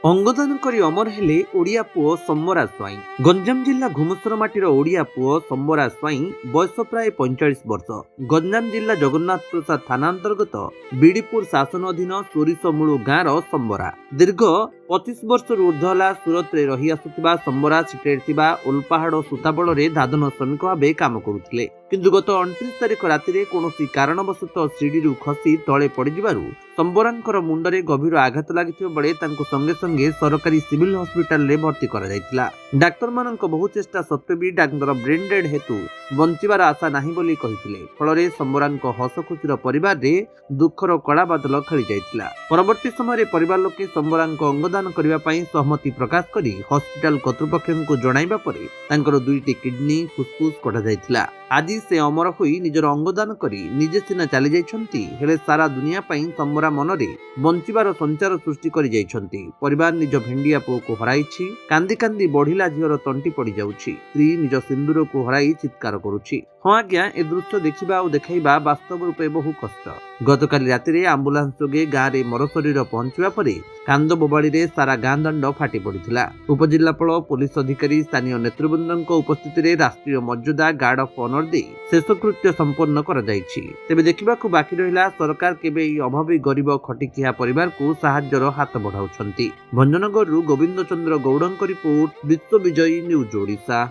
अंगदान करी अमर हेले ओडिया पुओ सम्बरा स्वाई। गंजाम जिला घुमुसर माटीर ओडिया पुओ सम्बरा स्वाई बयस प्राय 45 वर्ष। गंजाम जिला जगन्नाथ प्रसाद थाना अंतर्गत बीडीपुर शासन अधीन सोरिसमूलु गाँव सम्बरा दीर्घ 25 वर्ष ऊर्ध्व सूरत में रही आसुवा सम्बरा सिटेर ओलपाहाड़ सूताबड़ में दादन श्रमिक भाव काम करुले, किंतु गत 29 तारिख राति कौन कारणवशत सीढ़ी खसी तले पड़ू सम्बरांकर मुंडरे गभीर आघात लगी बेले संगे संगे सरकारी सिविल हॉस्पिटल में भर्ती करा। डाक्तर मान बहु चेष्टा सत्वे भी डाक्तर ब्रेन डेड हेतु बंचार आशा नहीं बोली कहिथिले। फल सम्बरांक हस खुशीर परिवार रे दुखर कड़ा बादल खेली जाइतिला। परवर्ती समय परिवार लोके सम्बरांक अंगदान करने सहमति प्रकाश करी हॉस्पिटल कर्तृपक्ष को जणाइबा परे तांकर दुईटी किडनी फुसफुस कटा जाइतिला। आज से अमर होई निजर अंगदान करी निजे सिना चली जाइछंती, हेले सारा दुनिया पई सम्बरा मनरे बंचिबार संचार सृष्टि करि जाइछंती। परिवार निज भेंडिया पुओ को हराइछि, कांदी कांदी बढ़िला झीर तंटी पड़ी जाउछि। स्त्री निज सिंदूर को हराई चित्कार करुछि। हाँ आज्ञा, ए दृश्य देखा और देखाइबा वास्तव रूपे बहु कष्ट। गतकाली राति आंबुलांस जोगे गाँव में मर शरीर पहुंचवा पर कांद बोबाड़ी सारा गाँ दंड फाटी पड़ा। उपजिलापाल, पुलिस अधिकारी, स्थानीय नेतृवृंद उपस्थित राष्ट्रीय मर्यादा गार्ड ऑफ ऑनर दे शेषकृत्य संपन्न कर तेबे देखा बाकी रहा सरकार केबे अभावी गरीब खटिकिया परिवार को साहाय्यर हाथ बढ़ाउछंती। भंजनगरु गोविंद चंद्र गौड़ଙ୍କ रिपोर्ट, विश्व विजयी न्यूज ओडिशा।